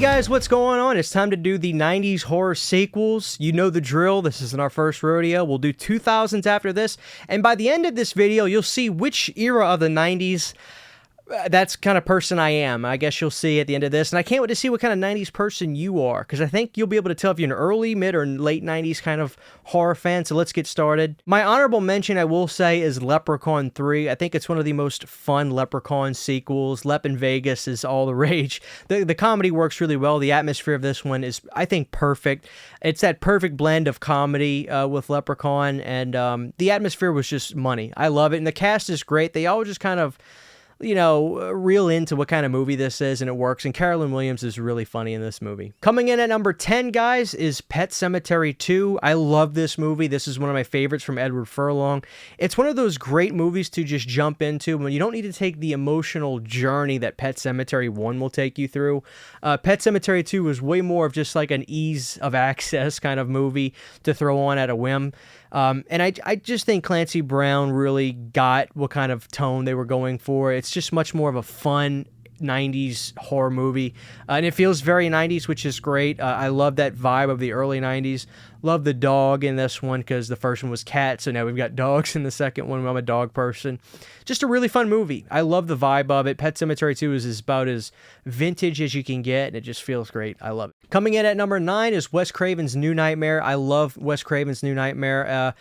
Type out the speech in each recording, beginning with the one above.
guys, what's going on? It's time to do the 90s horror sequels. You know the drill. This isn't our first rodeo. We'll do 2000s after this. And by the end of this video, you'll see which era of the 90s that's kind of person I am. I guess you'll see at the end of this. And I can't wait to see what kind of 90s person you are, because I think you'll be able to tell if you're an early, mid, or late 90s kind of horror fan. So let's get started. My honorable mention, I will say, is Leprechaun 3. I think it's one of the most fun Leprechaun sequels. Lep in Vegas is all the rage. The comedy works really well. The atmosphere of this one is, I think, perfect. It's that perfect blend of comedy with Leprechaun, and the atmosphere was just money. I love it. And the cast is great. They all just kind of, you know, reel into what kind of movie this is, and it works. And Carolyn Williams is really funny in this movie. Coming in at number 10, guys, is Pet Sematary 2. I love this movie. This is one of my favorites from Edward Furlong. It's one of those great movies to just jump into when you don't need to take the emotional journey that Pet Sematary 1 will take you through. Pet Sematary 2 was way more of just like an ease of access kind of movie to throw on at a whim. And I just think Clancy Brown really got what kind of tone they were going for. It's just much more of a fun 90s horror movie, and it feels very 90s, which is great. I love that vibe of the early 90s. Love the dog in this one, because the first one was cats, so now we've got dogs in the second one. I'm a dog person. Just a really fun movie. I love the vibe of it. Pet Sematary 2 is about as vintage as you can get, and it just feels great. I love it. Coming in at number 9 is Wes Craven's New Nightmare. I love Wes Craven's New Nightmare.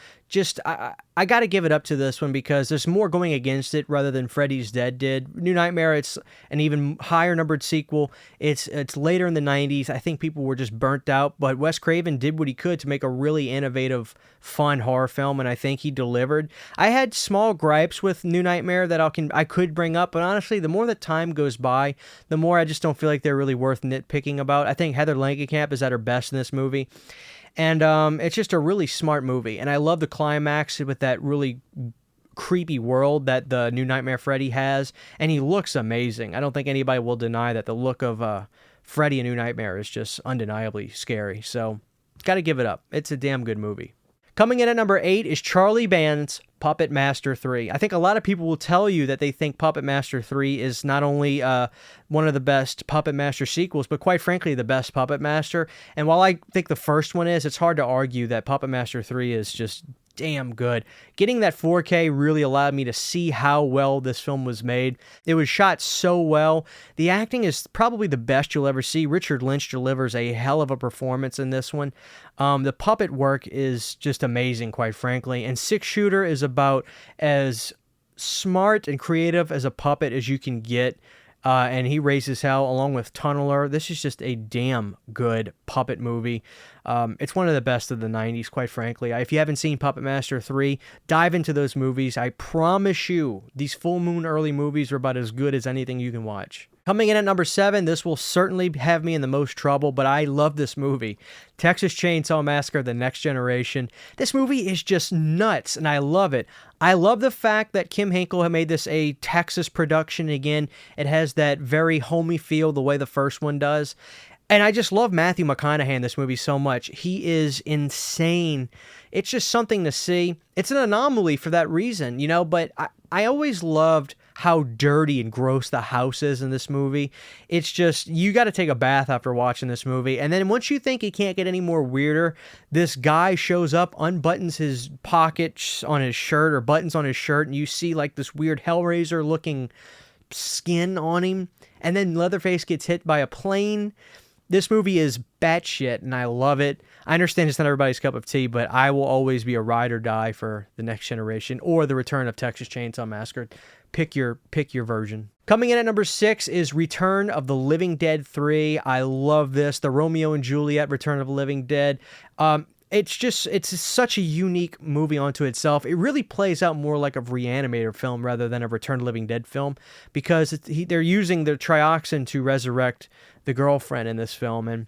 I got to give it up to this one, because there's more going against it rather than Freddy's Dead did. New Nightmare, it's an even higher numbered sequel. It's later in the 90s. I think people were just burnt out, but Wes Craven did what he could to make a really innovative, fun horror film, and I think he delivered. I had small gripes with New Nightmare that I could bring up, but honestly, the more that time goes by, the more I just don't feel like they're really worth nitpicking about. I think Heather Langenkamp is at her best in this movie. And it's just a really smart movie. And I love the climax with that really creepy world that the New Nightmare Freddy has. And he looks amazing. I don't think anybody will deny that the look of Freddy in New Nightmare is just undeniably scary. So, got to give it up. It's a damn good movie. Coming in at number 8 is Charlie Band's Puppet Master 3. I think a lot of people will tell you that they think Puppet Master 3 is not only one of the best Puppet Master sequels, but quite frankly, the best Puppet Master. And while I think the first one is, it's hard to argue that Puppet Master 3 is just damn good. Getting that 4K really allowed me to see how well this film was made. It was shot so well. The acting is probably the best you'll ever see. Richard Lynch delivers a hell of a performance in this one. The puppet work is just amazing, quite frankly. And Six Shooter is about as smart and creative as a puppet as you can get. And he raises hell along with Tunneler. This is just a damn good puppet movie. It's one of the best of the 90s, quite frankly. If you haven't seen Puppet Master 3, dive into those movies. I promise you, these full moon early movies are about as good as anything you can watch. Coming in at number 7, this will certainly have me in the most trouble, but I love this movie. Texas Chainsaw Massacre: The Next Generation. This movie is just nuts, and I love it. I love the fact that Kim Hinkle had made this a Texas production again. It has that very homey feel the way the first one does. And I just love Matthew McConaughey in this movie so much. He is insane. It's just something to see. It's an anomaly for that reason, you know, but I always loved how dirty and gross the house is in this movie. It's just, you got to take a bath after watching this movie. And then once you think it can't get any more weirder, this guy shows up, unbuttons his pockets on his shirt or buttons on his shirt, and you see like this weird Hellraiser looking skin on him. And then Leatherface gets hit by a plane. This movie is batshit, and I love it. I understand it's not everybody's cup of tea, but I will always be a ride or die for The Next Generation or the return of Texas Chainsaw Massacre. Pick your version. Coming in at number 6 is Return of the Living Dead 3. I love this. The Romeo and Juliet Return of the Living Dead. It's such a unique movie unto itself. It really plays out more like a ReAnimator film rather than a Return of the Living Dead film, because they're using the trioxin to resurrect the girlfriend in this film, and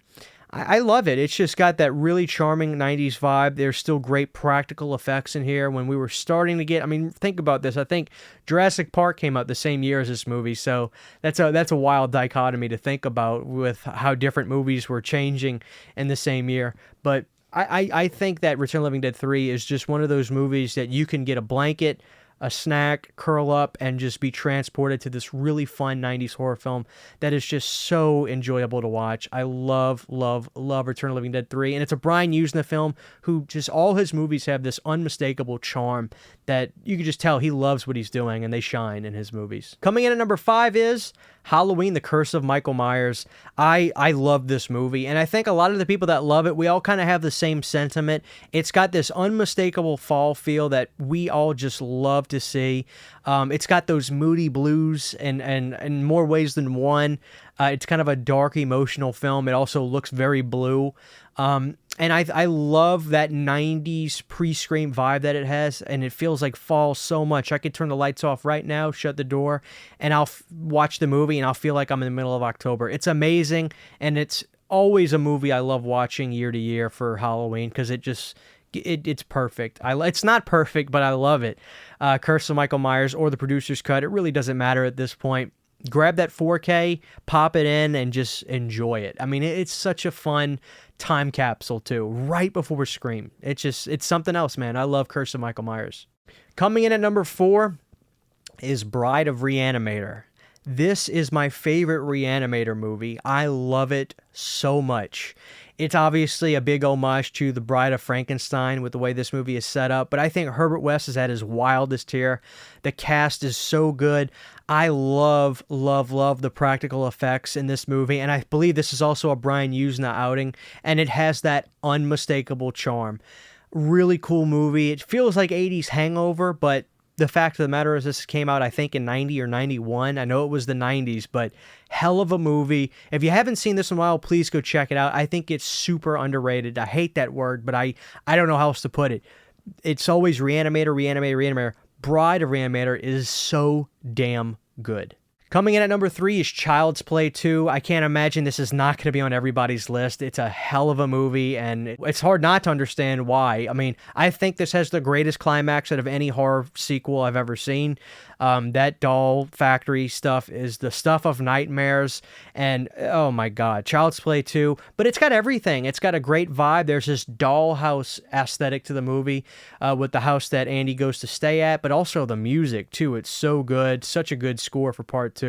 I love it. It's just got that really charming 90s vibe. There's still great practical effects in here. When we were starting to get, I mean, think about this. I think Jurassic Park came out the same year as this movie, so that's a wild dichotomy to think about with how different movies were changing in the same year. But I think that Return of the Living Dead 3 is just one of those movies that you can get a blanket a snack, curl up, and just be transported to this really fun 90s horror film that is just so enjoyable to watch. I love, love, love Return of the Living Dead 3, and it's a Brian Usna film who just, all his movies have this unmistakable charm that you can just tell he loves what he's doing, and they shine in his movies. Coming in at number 5 is Halloween, The Curse of Michael Myers. I love this movie, and I think a lot of the people that love it, we all kind of have the same sentiment. It's got this unmistakable fall feel that we all just love to see. It's got those moody blues and in more ways than one. It's kind of a dark, emotional film. It also looks very blue. And I love that 90s pre-Scream vibe that it has, and it feels like fall so much. I could turn the lights off right now, shut the door, and I'll watch the movie, and I'll feel like I'm in the middle of October. It's amazing, and it's always a movie I love watching year to year for Halloween, because it's perfect. It's not perfect, but I love it. Curse of Michael Myers or the producer's cut, it really doesn't matter at this point. Grab that 4K, pop it in, and just enjoy it. I mean, it's such a fun time capsule, too, right before Scream. It's something else, man. I love Curse of Michael Myers. Coming in at number 4 is Bride of ReAnimator. This is my favorite ReAnimator movie. I love it so much. It's obviously a big homage to The Bride of Frankenstein with the way this movie is set up, but I think Herbert West is at his wildest here. The cast is so good. I love, love, love the practical effects in this movie, and I believe this is also a Brian Usna outing, and it has that unmistakable charm. Really cool movie. It feels like 80s Hangover, but the fact of the matter is this came out, I think, in 90 or 91. I know it was the 90s, but hell of a movie. If you haven't seen this in a while, please go check it out. I think it's super underrated. I hate that word, but I don't know how else to put it. It's always ReAnimator, ReAnimator, ReAnimator. Bride of ReAnimator is so damn good. Coming in at number 3 is Child's Play 2. I can't imagine this is not going to be on everybody's list. It's a hell of a movie, and it's hard not to understand why. I mean, I think this has the greatest climax out of any horror sequel I've ever seen. That doll factory stuff is the stuff of nightmares, and oh my god, Child's Play 2. But it's got everything. It's got a great vibe. There's this dollhouse aesthetic to the movie with the house that Andy goes to stay at, but also the music too. It's so good. Such a good score for Part 2.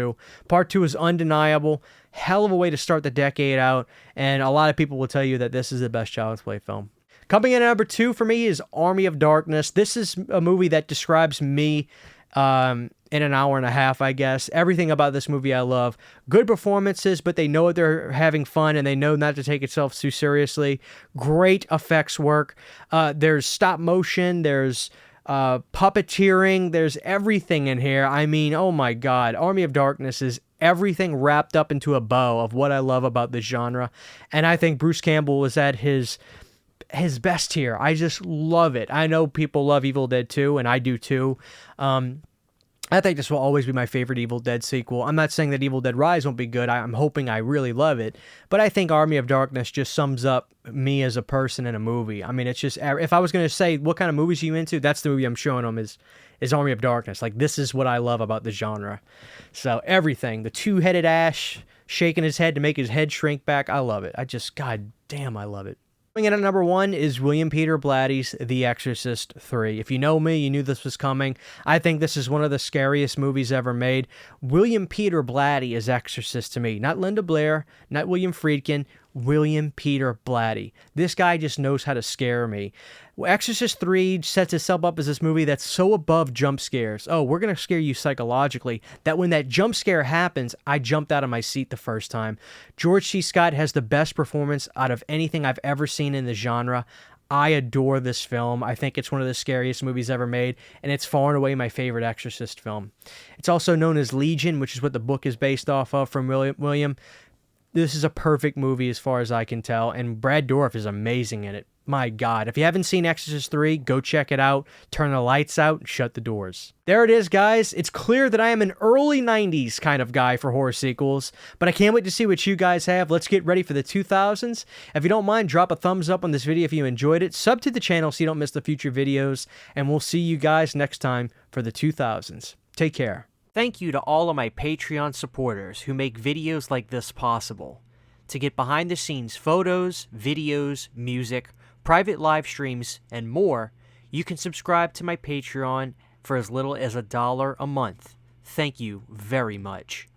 Part 2 is undeniable. Hell of a way to start the decade out, and a lot of people will tell you that this is the best Child's Play film. Coming in at number 2 for me is Army of Darkness. This is a movie that describes me in an hour and a half, I guess. Everything about this movie I love. Good performances, but they know they're having fun, and they know not to take itself too seriously. Great effects work. There's stop motion. There's puppeteering. There's everything in here. I mean, oh my god. Army of Darkness is everything wrapped up into a bow of what I love about this genre. And I think Bruce Campbell is at his best here. I just love it. I know people love Evil Dead 2, and I do too. I think this will always be my favorite Evil Dead sequel. I'm not saying that Evil Dead Rise won't be good. I'm hoping I really love it. But I think Army of Darkness just sums up me as a person in a movie. I mean, it's just, if I was going to say what kind of movies are you into, that's the movie I'm showing them is Army of Darkness. Like, this is what I love about the genre. So everything. The two-headed Ash shaking his head to make his head shrink back. I love it. God damn, I love it. Coming in at number 1 is William Peter Blatty's The Exorcist III. If you know me, you knew this was coming. I think this is one of the scariest movies ever made. William Peter Blatty is Exorcist to me. Not Linda Blair, not William Friedkin, William Peter Blatty. This guy just knows how to scare me. Exorcist III sets itself up as this movie that's so above jump scares. Oh, we're going to scare you psychologically, that when that jump scare happens, I jumped out of my seat the first time. George C. Scott has the best performance out of anything I've ever seen in the genre. I adore this film. I think it's one of the scariest movies ever made, and it's far and away my favorite Exorcist film. It's also known as Legion, which is what the book is based off of from William. This is a perfect movie as far as I can tell, and Brad Dourif is amazing in it. My God, if you haven't seen Exorcist III, go check it out, turn the lights out, and shut the doors. There it is, guys. It's clear that I am an early 90s kind of guy for horror sequels, but I can't wait to see what you guys have. Let's get ready for the 2000s. If you don't mind, drop a thumbs up on this video if you enjoyed it. Sub to the channel so you don't miss the future videos, and we'll see you guys next time for the 2000s. Take care. Thank you to all of my Patreon supporters who make videos like this possible. To get behind-the-scenes photos, videos, music, private live streams, and more, you can subscribe to my Patreon for as little as $1 a month. Thank you very much.